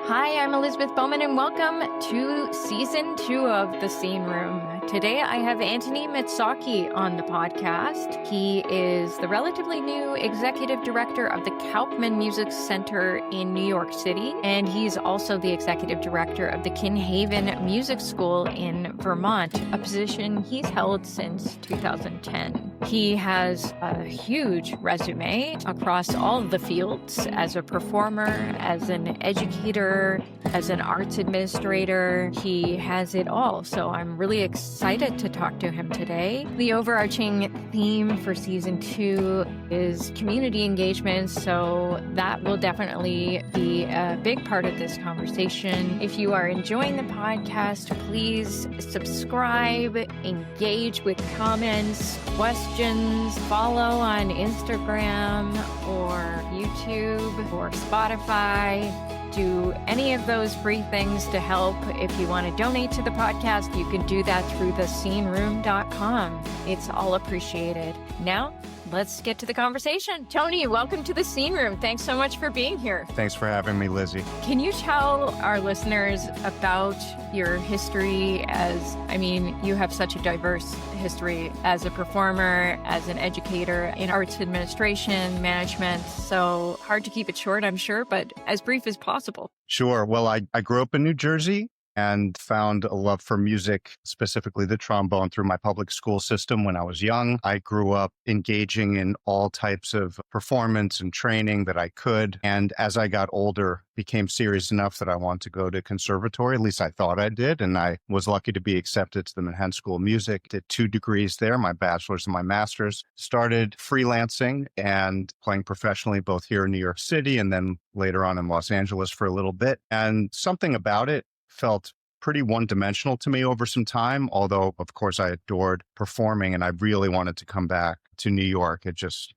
Hi, I'm Elizabeth Bowman, and welcome to Season 2 of The Scene Room. Today, I have Anthony Mazzocchi on the podcast. He is the relatively new executive director of the Kaufman Music Center in New York City, and he's also the executive director of the Kinhaven Music School in Vermont, a position he's held since 2010. He has a huge resume across all of the fields as a performer, as an educator, as an arts administrator. He has it all. So I'm really excited to talk to him today. The overarching theme for season 2 is community engagement. So that will definitely be a big part of this conversation. If you are enjoying the podcast, please subscribe, engage with comments, questions, follow on Instagram or YouTube or Spotify. Do any of those free things to help. If you want to donate to the podcast, you can do that through thesceneroom.com. It's all appreciated. Now, let's get to the conversation. Tony, welcome to the Scene Room. Thanks so much for being here. Thanks for having me, Lizzie. Can you tell our listeners about your history you have such a diverse history as a performer, as an educator in arts administration, management. So hard to keep it short, I'm sure, but as brief as possible. Sure. Well, I grew up in New Jersey and found a love for music, specifically the trombone, through my public school system when I was young. I grew up engaging in all types of performance and training that I could. And as I got older, became serious enough that I wanted to go to conservatory. At least I thought I did. And I was lucky to be accepted to the Merkin School of Music. Did 2 degrees there, my bachelor's and my master's. Started freelancing and playing professionally both here in New York City and then later on in Los Angeles for a little bit. And something about it felt pretty one-dimensional to me over some time, although, of course, I adored performing and I really wanted to come back to New York.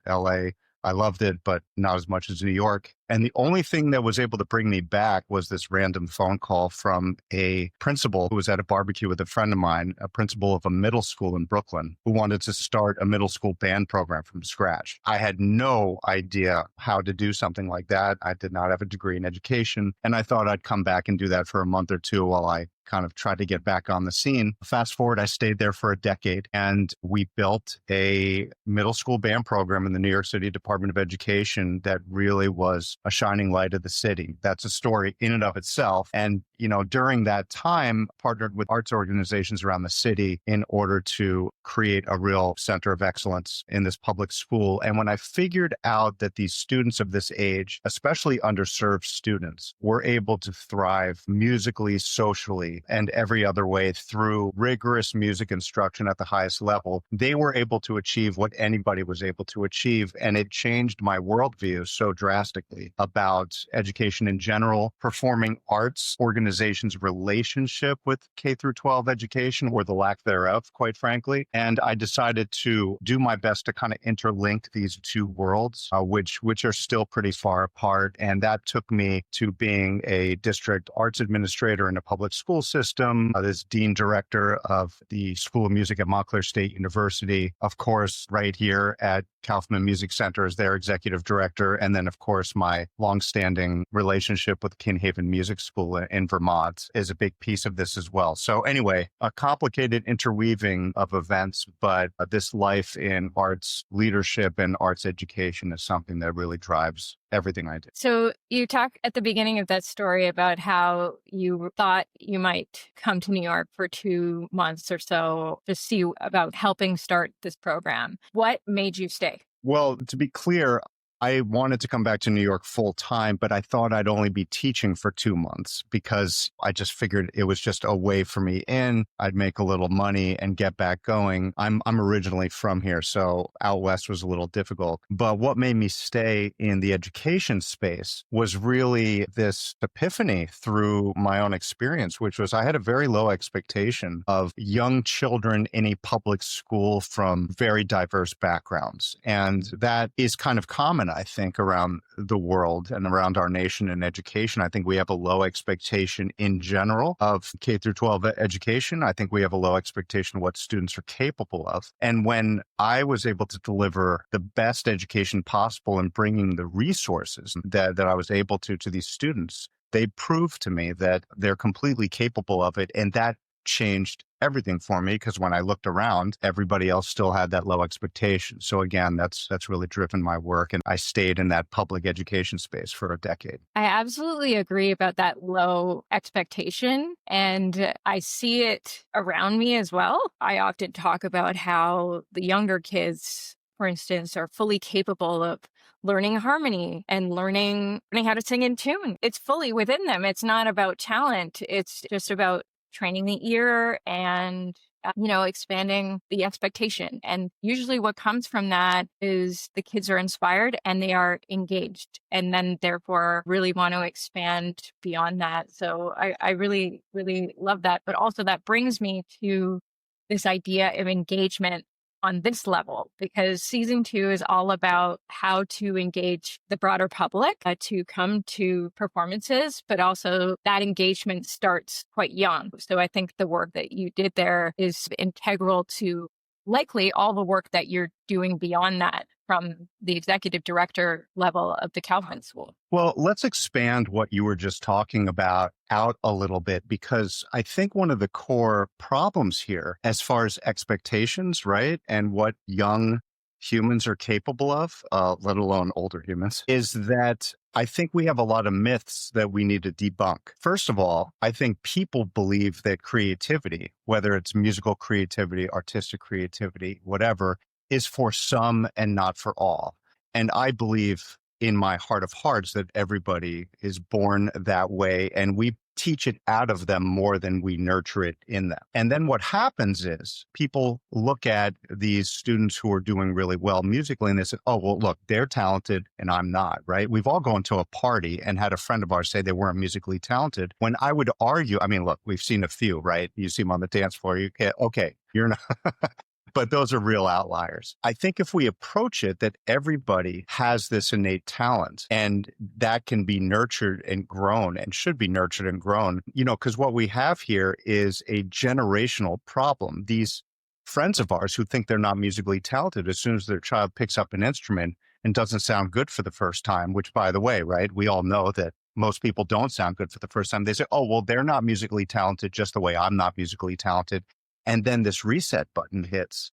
LA, I loved it, but not as much as New York. And the only thing that was able to bring me back was this random phone call from a principal who was at a barbecue with a friend of mine, a principal of a middle school in Brooklyn, who wanted to start a middle school band program from scratch. I had no idea how to do something like that. I did not have a degree in education, and I thought I'd come back and do that for a month or two while I kind of tried to get back on the scene. Fast forward, I stayed there for a decade, and we built a middle school band program in the New York City Department of Education that really was a shining light of the city. That's a story in and of itself. And, during that time, partnered with arts organizations around the city in order to create a real center of excellence in this public school. And when I figured out that these students of this age, especially underserved students, were able to thrive musically, socially, and every other way through rigorous music instruction at the highest level, they were able to achieve what anybody was able to achieve. And it changed my worldview so drastically about education in general, performing arts organizations' relationship with K through 12 education, or the lack thereof, quite frankly. And I decided to do my best to kind of interlink these two worlds, which are still pretty far apart. And that took me to being a district arts administrator in a public school system, this dean director of the School of Music at Montclair State University, of course, right here at Kaufman Music Center as their executive director. And then, of course, my longstanding relationship with Kinhaven Music School in Vermont is a big piece of this as well. So anyway, a complicated interweaving of events, but this life in arts leadership and arts education is something that really drives everything I do. So you talk at the beginning of that story about how you thought you might come to New York for 2 months or so to see about helping start this program. What made you stay? Well, to be clear, I wanted to come back to New York full time, but I thought I'd only be teaching for 2 months because I just figured it was just a way for me in. I'd make a little money and get back going. I'm originally from here, so out west was a little difficult. But what made me stay in the education space was really this epiphany through my own experience, which was I had a very low expectation of young children in a public school from very diverse backgrounds. And that is kind of common, I think, around the world and around our nation in education. I think we have a low expectation in general of K through 12 education. I think we have a low expectation of what students are capable of. And when I was able to deliver the best education possible and bringing the resources that I was able to these students, they proved to me that they're completely capable of it. And that changed everything for me because when I looked around, everybody else still had that low expectation. So again, that's really driven my work. And I stayed in that public education space for a decade. I absolutely agree about that low expectation. And I see it around me as well. I often talk about how the younger kids, for instance, are fully capable of learning harmony and learning how to sing in tune. It's fully within them. It's not about talent. It's just about training the ear and expanding the expectation. And usually what comes from that is the kids are inspired and they are engaged and then therefore really want to expand beyond that. So I really, really love that. But also that brings me to this idea of engagement on this level, because season 2 is all about how to engage the broader public to come to performances, but also that engagement starts quite young. So I think the work that you did there is integral to likely all the work that you're doing beyond that from the executive director level of the Kaufman School. Well, let's expand what you were just talking about out a little bit, because I think one of the core problems here, as far as expectations, right, and what young humans are capable of, let alone older humans, is that I think we have a lot of myths that we need to debunk. First of all, I think people believe that creativity, whether it's musical creativity, artistic creativity, whatever, is for some and not for all. And I believe in my heart of hearts that everybody is born that way, and we teach it out of them more than we nurture it in them. And then what happens is people look at these students who are doing really well musically and they say, oh, well, look, they're talented and I'm not, right? We've all gone to a party and had a friend of ours say they weren't musically talented, when I would argue, I mean, look, we've seen a few, right? You see them on the dance floor, you get, okay, you're not. But those are real outliers. I think if we approach it that everybody has this innate talent and that can be nurtured and grown and should be nurtured and grown, because what we have here is a generational problem. These friends of ours who think they're not musically talented, as soon as their child picks up an instrument and doesn't sound good for the first time, which by the way, right, we all know that most people don't sound good for the first time. They say, oh, well, they're not musically talented just the way I'm not musically talented. And then this reset button hits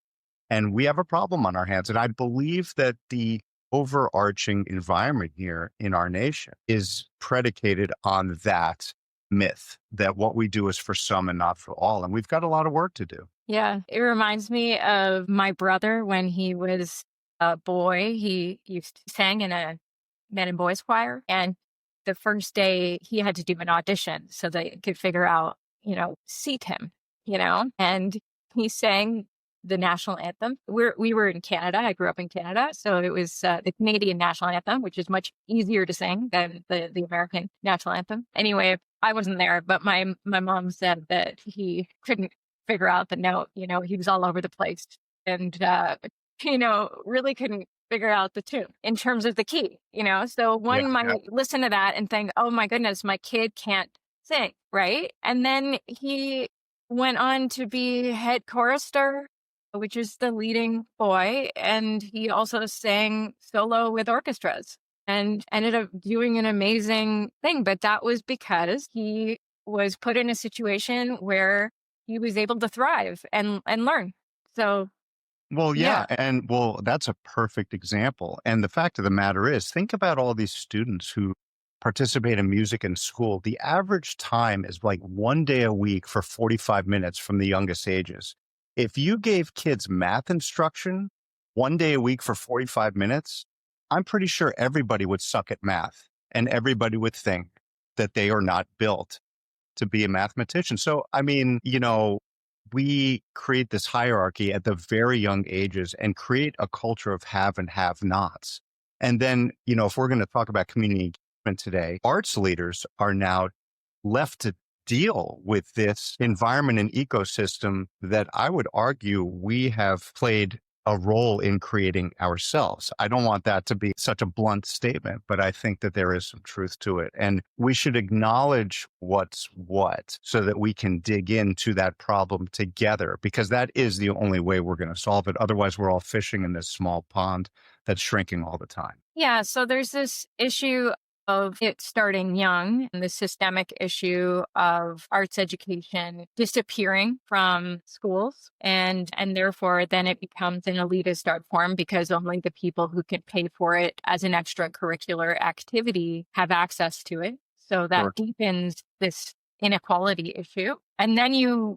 and we have a problem on our hands. And I believe that the overarching environment here in our nation is predicated on that myth that what we do is for some and not for all. And we've got a lot of work to do. Yeah, it reminds me of my brother when he was a boy. He sang in a men and boys choir. And the first day he had to do an audition so they could figure out, seat him, and he sang the national anthem. We were in Canada. I grew up in Canada. So it was the Canadian national anthem, which is much easier to sing than the American national anthem. Anyway, I wasn't there, but my mom said that he couldn't figure out the note. He was all over the place and, really couldn't figure out the tune in terms of the key, So one might listen to that and think, oh my goodness, my kid can't sing, right? And then he went on to be head chorister, which is the leading boy. And he also sang solo with orchestras and ended up doing an amazing thing. But that was because he was put in a situation where he was able to thrive and learn. So, well, yeah. And that's a perfect example. And the fact of the matter is, think about all these students who participate in music in school. The average time is like 1 day a week for 45 minutes from the youngest ages. If you gave kids math instruction 1 day a week for 45 minutes, I'm pretty sure everybody would suck at math and everybody would think that they are not built to be a mathematician. So, I mean, we create this hierarchy at the very young ages and create a culture of have and have nots. And then, if we're going to talk about community engagement today, arts leaders are now left to deal with this environment and ecosystem that I would argue we have played a role in creating ourselves. I don't want that to be such a blunt statement, but I think that there is some truth to it. And we should acknowledge what's what so that we can dig into that problem together, because that is the only way we're going to solve it. Otherwise, we're all fishing in this small pond that's shrinking all the time. Yeah. So there's this issue of it starting young and the systemic issue of arts education disappearing from schools and therefore then it becomes an elitist art form because only the people who can pay for it as an extracurricular activity have access to it. So Sure. that deepens this inequality issue. And then you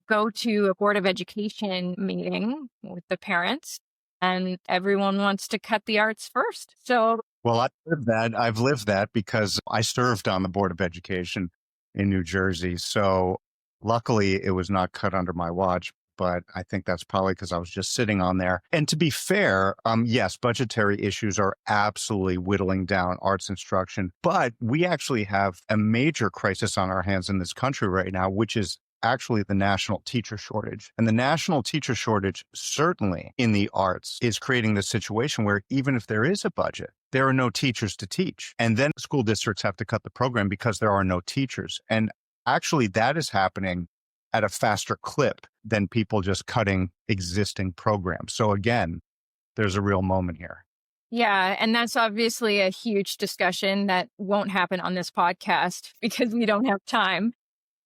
go to a board of education meeting with the parents and everyone wants to cut the arts first. So Well, I've lived that because I served on the Board of Education in New Jersey. So luckily it was not cut under my watch, but I think that's probably because I was just sitting on there. And to be fair, yes, budgetary issues are absolutely whittling down arts instruction, but we actually have a major crisis on our hands in this country right now, which is actually the national teacher shortage. And the national teacher shortage, certainly in the arts, is creating this situation where even if there is a budget, there are no teachers to teach. And then school districts have to cut the program because there are no teachers. And actually, that is happening at a faster clip than people just cutting existing programs. So again, there's a real moment here. yeah, and that's obviously a huge discussion that won't happen on this podcast because we don't have time.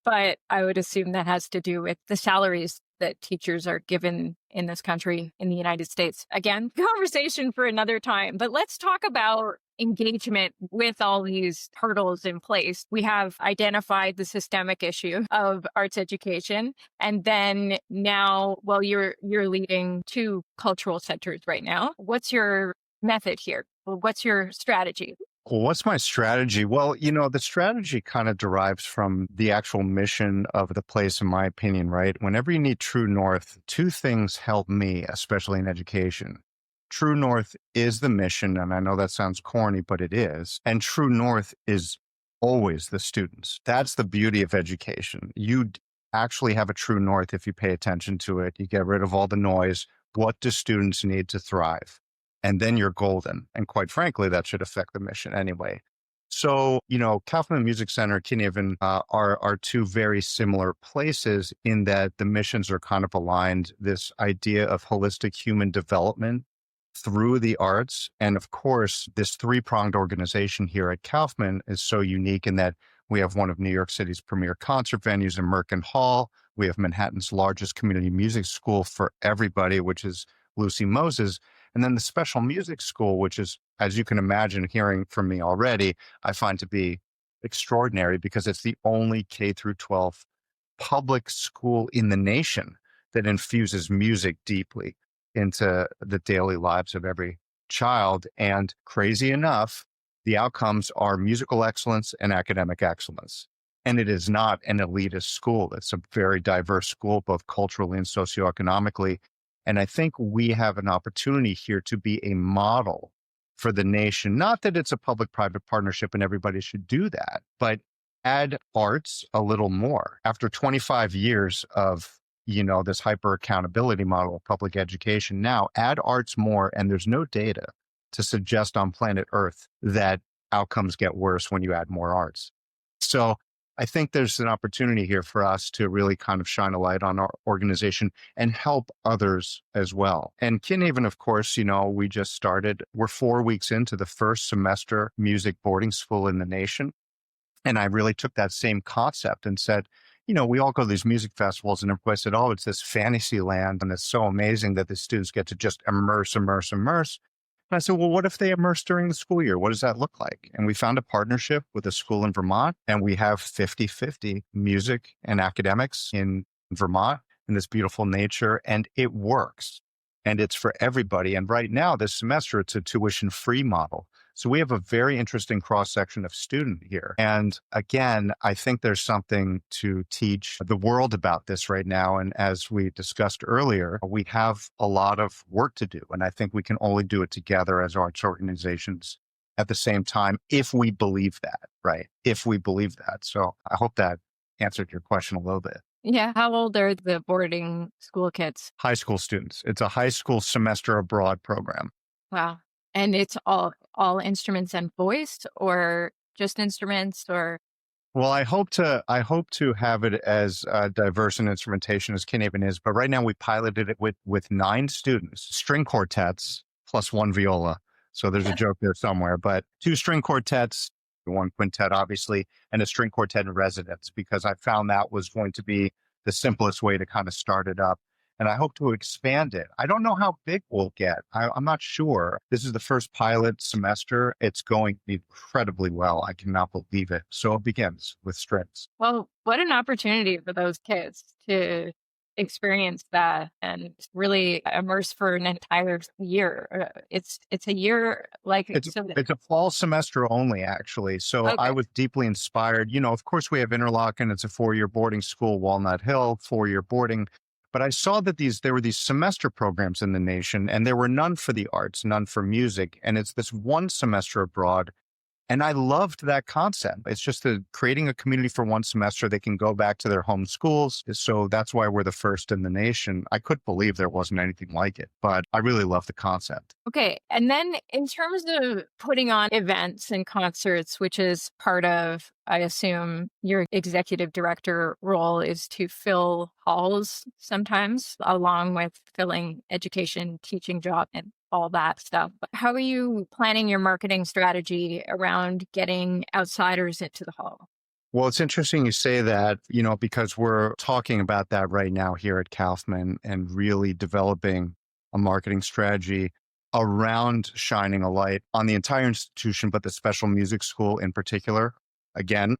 But I would assume that has to do with the salaries that teachers are given in this country, in the United States. Again, conversation for another time. But let's talk about engagement with all these hurdles in place. We have identified the systemic issue of arts education. And then now, well, you're leading two cultural centers right now. What's your method here? What's your strategy? Well, what's my strategy? Well, the strategy kind of derives from the actual mission of the place, in my opinion, right? Whenever you need true north, two things help me, especially in education. True north is the mission, and I know that sounds corny, but it is. And true north is always the students. That's the beauty of education. You actually have a true north if you pay attention to it. You get rid of all the noise. What do students need to thrive? And then you're golden. And quite frankly, that should affect the mission anyway. So, Kaufman Music Center, Kinnivan are two very similar places in that the missions are kind of aligned. This idea of holistic human development through the arts. And of course, this three-pronged organization here at Kaufman is so unique in that we have one of New York City's premier concert venues in Merkin Hall. We have Manhattan's largest community music school for everybody, which is Lucy Moses. And then the special music school, which is, as you can imagine, hearing from me already, I find to be extraordinary because it's the only K through 12 public school in the nation that infuses music deeply into the daily lives of every child. And crazy enough, the outcomes are musical excellence and academic excellence. And it is not an elitist school. It's a very diverse school, both culturally and socioeconomically. And I think we have an opportunity here to be a model for the nation. Not that it's a public-private partnership and everybody should do that, but add arts a little more. After 25 years of, this hyper accountability model of public education, now add arts more, and there's no data to suggest on planet Earth that outcomes get worse when you add more arts. So I think there's an opportunity here for us to really kind of shine a light on our organization and help others as well. And Kinnivan, of course, we just started. We're 4 weeks into the first semester music boarding school in the nation. And I really took that same concept and said, we all go to these music festivals and everybody said, oh, it's this fantasy land. And it's so amazing that the students get to just immerse. And I said, well, what if they immerse during the school year? What does that look like? And we found a partnership with a school in Vermont, and we have 50-50 music and academics in Vermont in this beautiful nature, and it works. And it's for everybody. And right now, this semester, it's a tuition-free model. So we have a very interesting cross-section of student here. And again, I think there's something to teach the world about this right now. And as we discussed earlier, we have a lot of work to do. And I think we can only do it together as arts organizations at the same time, if we believe that, right? If we believe that. So I hope that answered your question a little bit. Yeah. How old are the boarding school kids? High school students. It's a high school semester abroad program. Wow. And it's all instruments and voice, or just instruments, or? Well, I hope to have it as diverse in instrumentation as Kinnivan is, but right now we piloted it with 9 students, string quartets plus 1 viola. So there's a joke there somewhere, but 2 string quartets, one quintet, obviously, and a string quartet in residence, because I found that was going to be the simplest way to kind of start it up. And I hope to expand it. I don't know how big we'll get. I'm not sure. This is the first pilot semester. It's going incredibly well. I cannot believe it. So it begins with strings. Well, what an opportunity for those kids to experience that and really immerse for an entire year. It's a year like It's so. it's a fall semester only, actually. So I Okay. was deeply inspired. Of course, we have Interlochen. It's a 4-year boarding school, Walnut Hill, 4-year boarding. But I saw that there were these semester programs in the nation, and there were none for the arts, none for music. And it's this one semester abroad. And I loved that concept. It's just creating a community for one semester. They can go back to their home schools. So that's why we're the first in the nation. I couldn't believe there wasn't anything like it, but I really love the concept. Okay. And then in terms of putting on events and concerts, which is part of, I assume, your executive director role is to fill halls sometimes, along with filling education, teaching job, and all that stuff. But how are you planning your marketing strategy around getting outsiders into the hall? Well, it's interesting you say that, because we're talking about that right now here at Kaufman and really developing a marketing strategy around shining a light on the entire institution, but the special music school in particular. Again,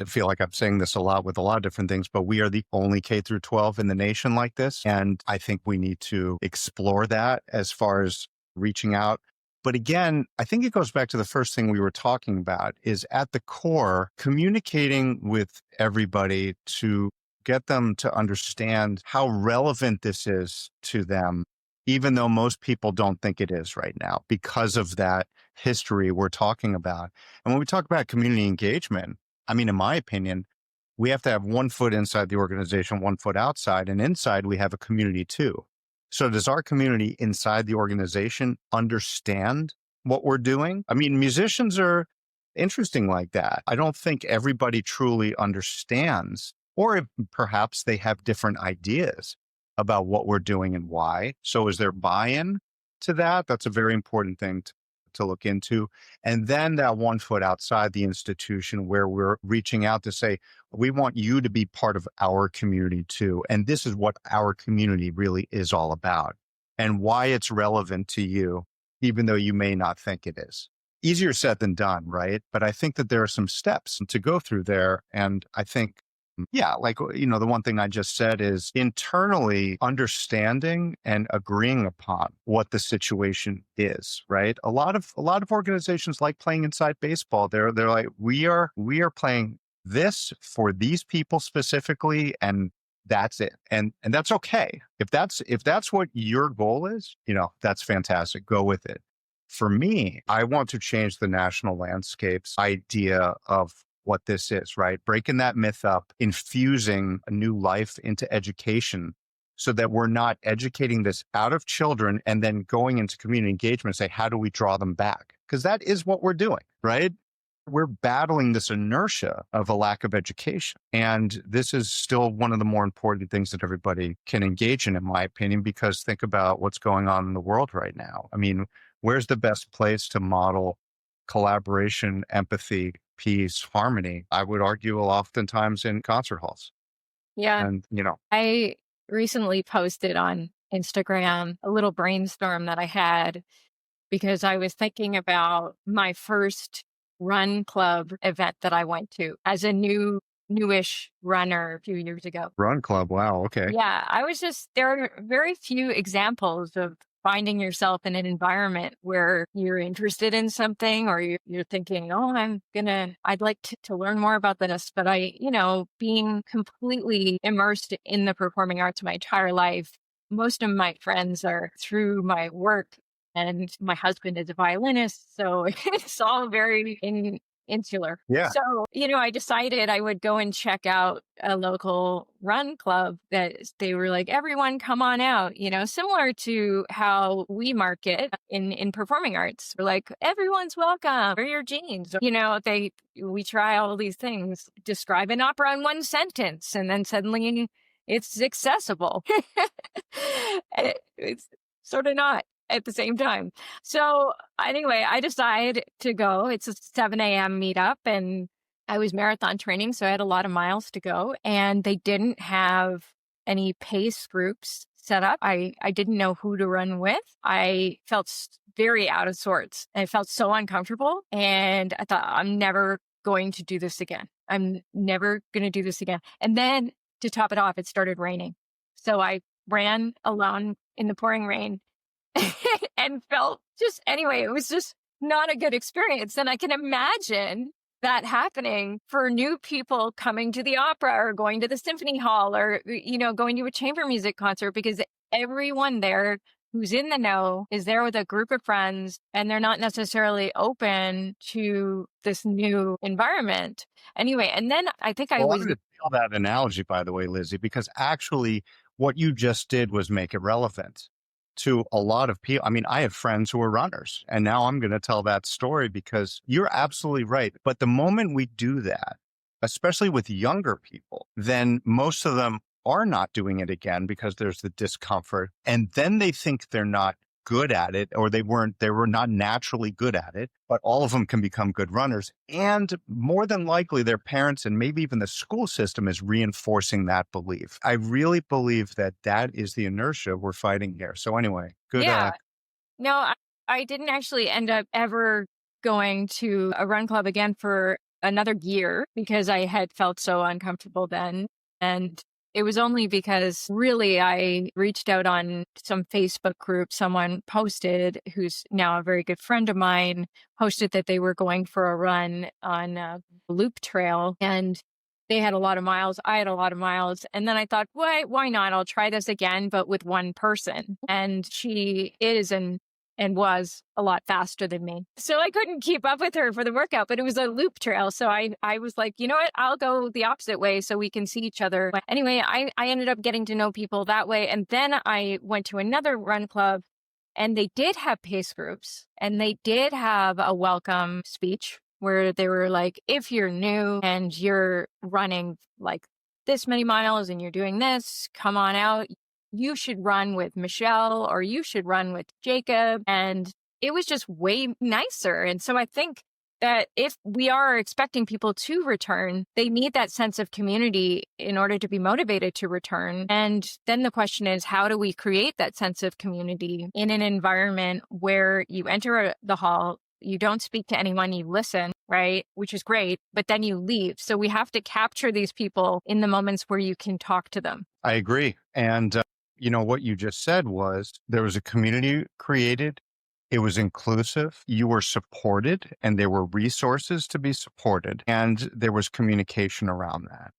feel like I'm saying this a lot with a lot of different things, but we are the only K through 12 in the nation like this. And I think we need to explore that as far as reaching out. But again, I think it goes back to the first thing we were talking about is at the core, communicating with everybody to get them to understand how relevant this is to them, even though most people don't think it is right now because of that history we're talking about. And when we talk about community engagement, in my opinion, we have to have one foot inside the organization, one foot outside, and inside we have a community too. So does our community inside the organization understand what we're doing? Musicians are interesting like that. I don't think everybody truly understands, or if perhaps they have different ideas about what we're doing and why. So is there buy-in to that? That's a very important thing to look into. And then that one foot outside the institution where we're reaching out to say, we want you to be part of our community too. And this is what our community really is all about and why it's relevant to you, even though you may not think it is. Easier said than done, right? But I think that there are some steps to go through there. And I think the one thing I just said is internally understanding and agreeing upon what the situation is, right? A lot of organizations like playing inside baseball. They're like, we are playing this for these people specifically, and that's it. And that's okay. If that's what your goal is, that's fantastic. Go with it. For me, I want to change the national landscape's idea of what this is, right? Breaking that myth up, infusing a new life into education so that we're not educating this out of children and then going into community engagement and say, how do we draw them back? Because that is what we're doing, right? We're battling this inertia of a lack of education. And this is still one of the more important things that everybody can engage in my opinion, because think about what's going on in the world right now. Where's the best place to model collaboration, empathy, peace, harmony? I would argue oftentimes in concert halls. Yeah. And, I recently posted on Instagram a little brainstorm that I had because I was thinking about my first run club event that I went to as a newish runner a few years ago. Run club. Wow. Okay. Yeah, there are very few examples of finding yourself in an environment where you're interested in something or you're thinking, oh, I'd like to learn more about this. But being completely immersed in the performing arts my entire life, most of my friends are through my work and my husband is a violinist. So it's all very insular. Yeah. So, I decided I would go and check out a local run club that they were like, everyone come on out, similar to how we market in performing arts. We're like, everyone's welcome, wear your jeans. We try all these things, describe an opera in one sentence, and then suddenly it's accessible. It's sort of not. at the same time. So anyway, I decided to go. It's a 7 a.m. meetup, and I was marathon training, so I had a lot of miles to go, and they didn't have any pace groups set up. I didn't know who to run with. I felt very out of sorts. I felt so uncomfortable, and I thought, I'm never going to do this again. I'm never going to do this again. And then to top it off, it started raining. So I ran alone in the pouring rain and felt anyway, it was just not a good experience. And I can imagine that happening for new people coming to the opera or going to the symphony hall or, going to a chamber music concert, because everyone there who's in the know is there with a group of friends, and they're not necessarily open to this new environment. Anyway, and then I think I wanted to tell that analogy, by the way, Lizzie, because actually what you just did was make it relevant to a lot of people. I mean, I have friends who are runners, and now I'm going to tell that story because you're absolutely right. But the moment we do that, especially with younger people, then most of them are not doing it again because there's the discomfort. And then they think they're not good at it, or they were not naturally good at it, but all of them can become good runners. And more than likely their parents and maybe even the school system is reinforcing that belief. I really believe that is the inertia we're fighting here. So anyway, good. Yeah. No, I didn't actually end up ever going to a run club again for another year because I had felt so uncomfortable then. And it was only because really I reached out on some Facebook group. Someone posted, who's now a very good friend of mine, posted that they were going for a run on a loop trail, and they had a lot of miles. I had a lot of miles. And then I thought, why not? I'll try this again, but with one person. And she is and was a lot faster than me. So I couldn't keep up with her for the workout, but it was a loop trail. So I was like, you know what? I'll go the opposite way so we can see each other. Anyway, I ended up getting to know people that way. And then I went to another run club, and they did have pace groups, and they did have a welcome speech where they were like, if you're new and you're running like this many miles and you're doing this, come on out. You should run with Michelle, or you should run with Jacob. And it was just way nicer. And so I think that if we are expecting people to return, they need that sense of community in order to be motivated to return. And then the question is, how do we create that sense of community in an environment where you enter the hall, you don't speak to anyone, you listen, right? Which is great, but then you leave. So we have to capture these people in the moments where you can talk to them. I agree. And what you just said was there was a community created. It was inclusive. You were supported, and there were resources to be supported, and there was communication around that.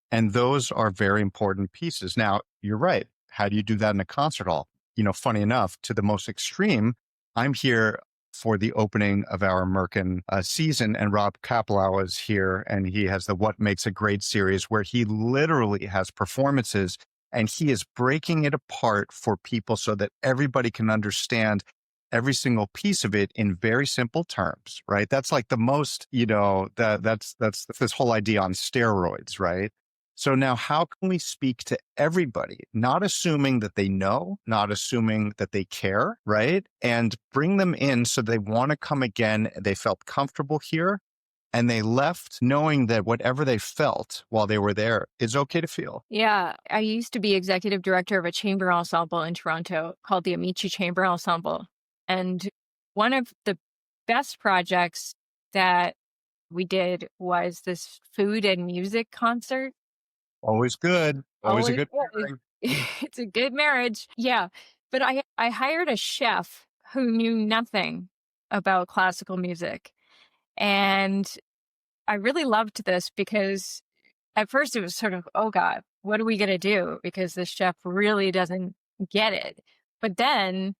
And those are very important pieces. Now, you're right. How do you do that in a concert hall? Funny enough, to the most extreme, I'm here for the opening of our Merkin season, and Rob Kaplow is here, and he has the What Makes a Great series, where he literally has performances, and he is breaking it apart for people so that everybody can understand every single piece of it in very simple terms, right? That's like the most, that's this whole idea on steroids, right? So now how can we speak to everybody, not assuming that they know, not assuming that they care, right? And bring them in so they want to come again. They felt comfortable here, and they left knowing that whatever they felt while they were there is okay to feel. Yeah. I used to be executive director of a chamber ensemble in Toronto called the Amici Chamber Ensemble. And one of the best projects that we did was this food and music concert. Always good. Always a good pairing. It's a good marriage. Yeah. But I hired a chef who knew nothing about classical music. And I really loved this because at first it was sort of, oh God, what are we going to do? Because this chef really doesn't get it. But then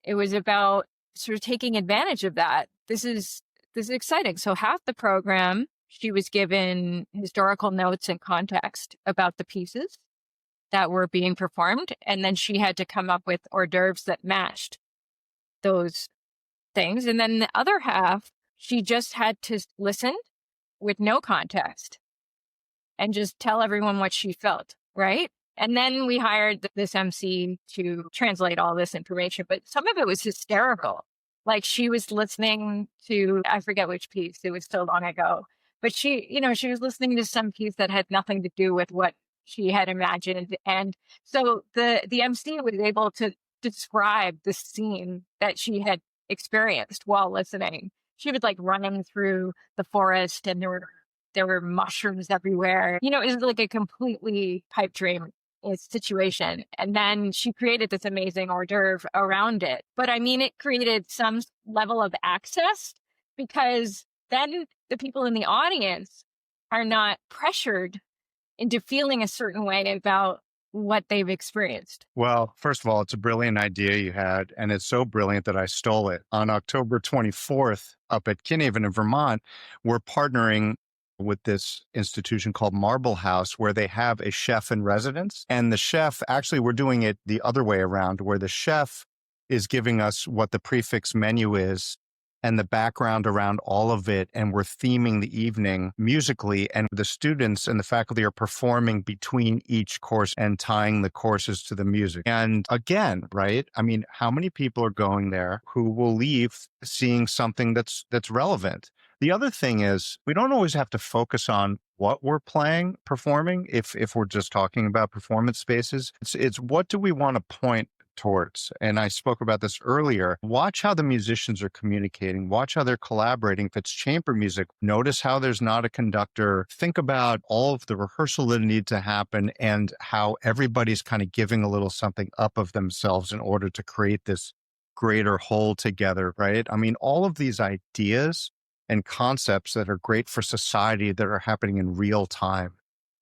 it was about sort of taking advantage of that. This is exciting. So half the program, she was given historical notes and context about the pieces that were being performed. And then she had to come up with hors d'oeuvres that matched those things. And then the other half, she just had to listen with no context and just tell everyone what she felt, right? And then we hired this MC to translate all this information, but some of it was hysterical. Like she was listening to, I forget which piece, it was so long ago, but she was listening to some piece that had nothing to do with what she had imagined. And so the MC was able to describe the scene that she had experienced while listening. She was like running through the forest and there were mushrooms everywhere. It was like a completely pipe dream situation. And then she created this amazing hors d'oeuvre around it. But I mean, it created some level of access because then the people in the audience are not pressured into feeling a certain way about what they've experienced. Well, first of all, it's a brilliant idea you had, and it's so brilliant that I stole it. On October 24th, up at Kinhaven in Vermont, we're partnering with this institution called Marble House, where they have a chef in residence. And the chef, actually, we're doing it the other way around, where the chef is giving us what the prefix menu is and the background around all of it. And we're theming the evening musically, and the students and the faculty are performing between each course and tying the courses to the music. And again, right? I mean, how many people are going there who will leave seeing something that's relevant? The other thing is we don't always have to focus on what we're performing, if we're just talking about performance spaces. It's what do we want to point towards? And I spoke about this earlier. Watch how the musicians are communicating. Watch how they're collaborating. If it's chamber music, notice how there's not a conductor. Think about all of the rehearsal that need to happen and how everybody's kind of giving a little something up of themselves in order to create this greater whole together, right? I mean, all of these ideas and concepts that are great for society that are happening in real time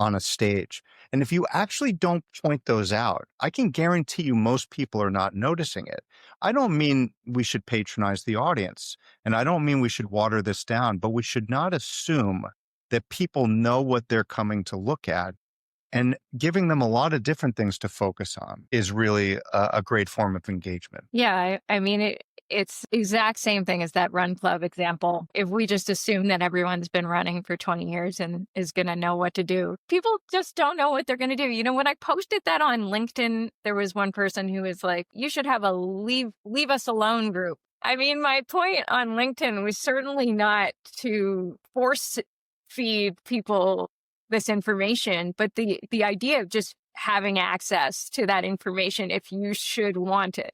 on a stage. And if you actually don't point those out, I can guarantee you most people are not noticing it. I don't mean we should patronize the audience, and I don't mean we should water this down, but we should not assume that people know what they're coming to look at. And giving them a lot of different things to focus on is really a great form of engagement. Yeah, I mean, it's the exact same thing as that run club example. If we just assume that everyone's been running for 20 years and is going to know what to do, people just don't know what they're going to do. When I posted that on LinkedIn, there was one person who was like, you should have a leave us alone group. I mean, my point on LinkedIn was certainly not to force feed people this information, but the idea of just having access to that information if you should want it.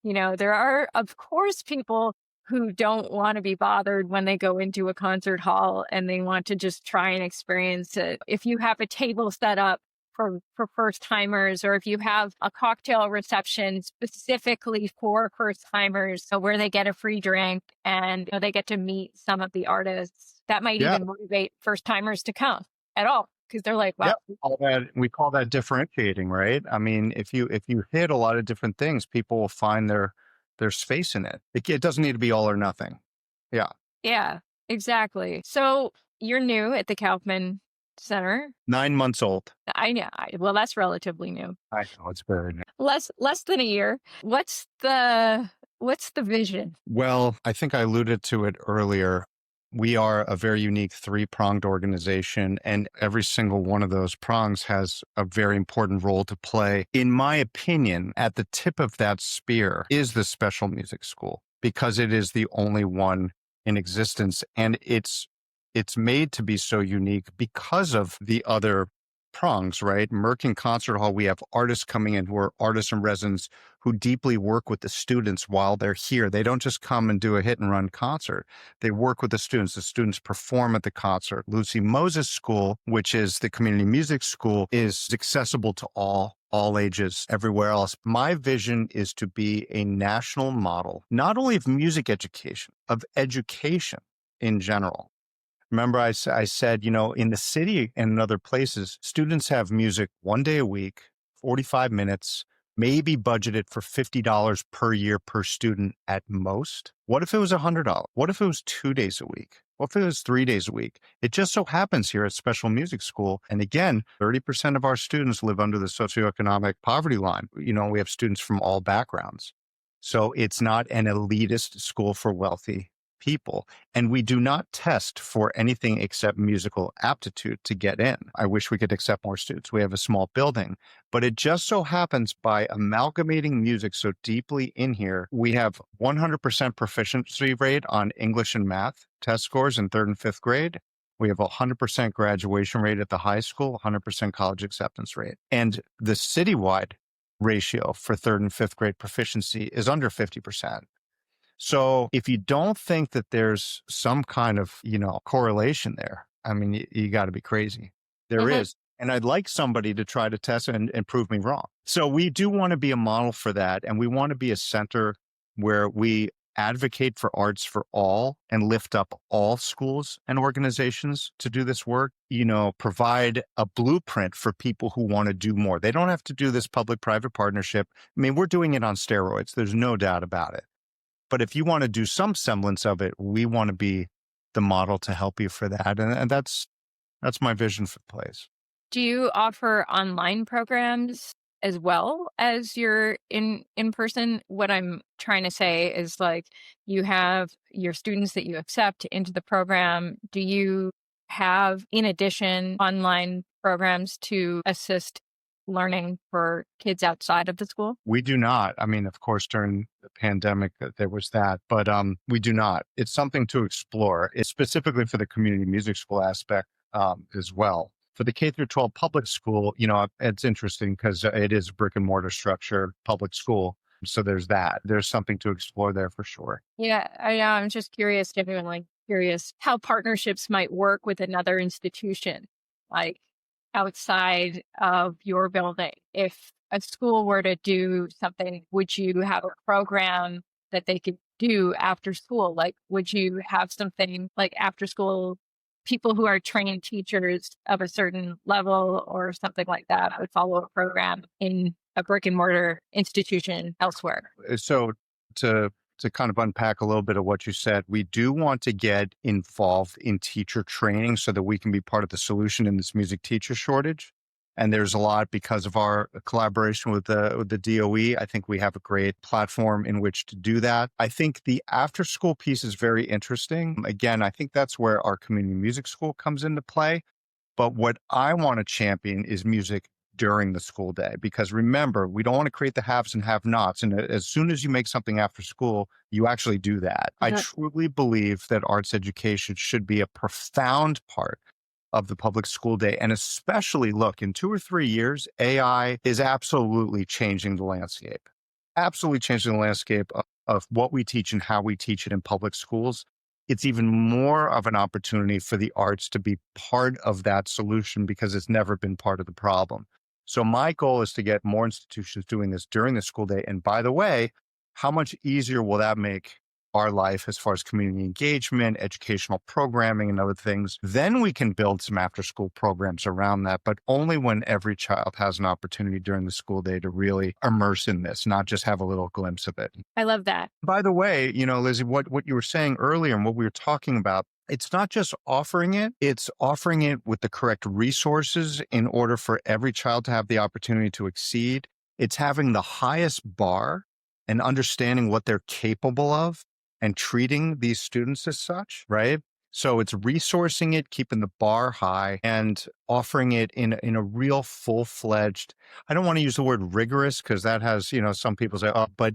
There are, of course, people who don't want to be bothered when they go into a concert hall and they want to just try and experience it. If you have a table set up for first timers, or if you have a cocktail reception specifically for first timers, so where they get a free drink and they get to meet some of the artists, that might even motivate first timers to come at all, because they're like, wow. Yeah, we call that differentiating, right? I mean, if you hit a lot of different things, people will find their space in it. It doesn't need to be all or nothing. Yeah. Yeah, exactly. So you're new at the Kaufman Center. 9 months old. I know. Well, that's relatively new. I know, it's very new. Less than a year. What's the vision? Well, I think I alluded to it earlier. We are a very unique three-pronged organization, and every single one of those prongs has a very important role to play. In my opinion, at the tip of that spear is the special music school, because it is the only one in existence, and it's made to be so unique because of the other prongs, right? Merkin Concert Hall, we have artists coming in who are artists in residence who deeply work with the students while they're here. They don't just come and do a hit and run concert. They work with the students. The students perform at the concert. Lucy Moses School, which is the community music school, is accessible to all ages, everywhere else. My vision is to be a national model, not only of music education, of education in general. Remember, I said, in the city and in other places, students have music 1 day a week, 45 minutes, maybe budgeted for $50 per year per student at most. What if it was $100? What if it was 2 days a week? What if it was 3 days a week? It just so happens here at Special Music School, and again, 30% of our students live under the socioeconomic poverty line. We have students from all backgrounds. So it's not an elitist school for wealthy people. And we do not test for anything except musical aptitude to get in. I wish we could accept more students. We have a small building, but it just so happens by amalgamating music so deeply in here, we have 100% proficiency rate on English and math test scores in third and fifth grade. We have a 100% graduation rate at the high school, 100% college acceptance rate. And the citywide ratio for third and fifth grade proficiency is under 50%. So if you don't think that there's some kind of, correlation there, I mean, you got to be crazy. There is. And I'd like somebody to try to test and prove me wrong. So we do want to be a model for that. And we want to be a center where we advocate for arts for all and lift up all schools and organizations to do this work, provide a blueprint for people who want to do more. They don't have to do this public-private partnership. I mean, we're doing it on steroids. There's no doubt about it. But if you want to do some semblance of it, we want to be the model to help you for that. And that's my vision for the place. Do you offer online programs as well as your in person? What I'm trying to say is, like, you have your students that you accept into the program. Do you have, in addition, online programs to assist learning for kids outside of the school? We do not. I mean, of course, during the pandemic, there was that, but we do not. It's something to explore. It's specifically for the community music school aspect as well. For the K through 12 public school, it's interesting because it is a brick and mortar structure public school. So there's that. There's something to explore there for sure. Yeah, I'm just curious, genuinely curious how partnerships might work with another institution, like outside of your building. If a school were to do something, would you have a program that they could do after school? Like, would you have something like after school people who are trained teachers of a certain level or something like that would follow a program in a brick and mortar institution elsewhere? So to kind of unpack a little bit of what you said, we do want to get involved in teacher training so that we can be part of the solution in this music teacher shortage. And there's a lot because of our collaboration with the DOE. I think we have a great platform in which to do that. I think the after school piece is very interesting. Again, I think that's where our community music school comes into play. But what I want to champion is music during the school day, because remember, we don't want to create the haves and have-nots. And as soon as you make something after school, you actually do that. I truly believe that arts education should be a profound part of the public school day. And especially, look, in 2 or 3 years, AI is absolutely changing the landscape, of what we teach and how we teach it in public schools. It's even more of an opportunity for the arts to be part of that solution because it's never been part of the problem. So my goal is to get more institutions doing this during the school day. And by the way, how much easier will that make our life as far as community engagement, educational programming, and other things? Then we can build some after school programs around that, but only when every child has an opportunity during the school day to really immerse in this, not just have a little glimpse of it. I love that. By the way, Lizzie, what you were saying earlier and what we were talking about, it's not just offering it, it's offering it with the correct resources in order for every child to have the opportunity to exceed. It's having the highest bar and understanding what they're capable of and treating these students as such, right? So it's resourcing it, keeping the bar high, and offering it in a real full-fledged, I don't want to use the word rigorous because that has, some people say, oh, but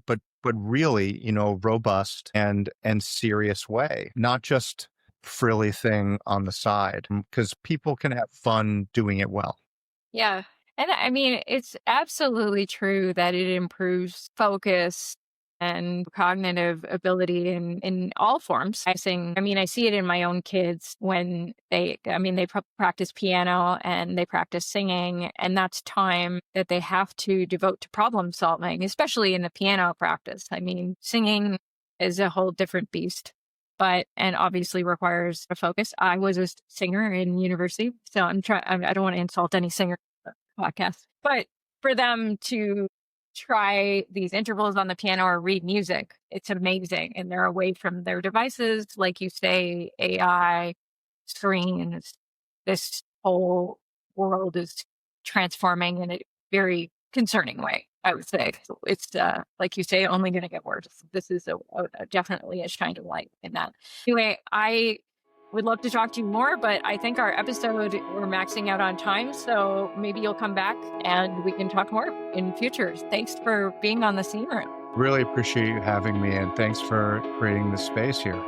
really, robust and serious way, not just frilly thing on the side, because people can have fun doing it well. Yeah. And I mean, it's absolutely true that it improves focus and cognitive ability in all forms. I see it in my own kids when they practice piano and they practice singing, and that's time that they have to devote to problem solving, especially in the piano practice. I mean, singing is a whole different beast, and obviously requires a focus. I was a singer in university, so I don't want to insult any singer podcast, but for them to try these intervals on the piano or read music, it's amazing. And they're away from their devices, like you say, AI, screens. This whole world is transforming in a very concerning way. I would say. It's, like you say, only going to get worse. This is definitely a shining light in that. Anyway, I would love to talk to you more, but I think our episode, we're maxing out on time. So maybe you'll come back and we can talk more in futures. Thanks for being on the Scene Room. Really appreciate you having me, and thanks for creating this space here.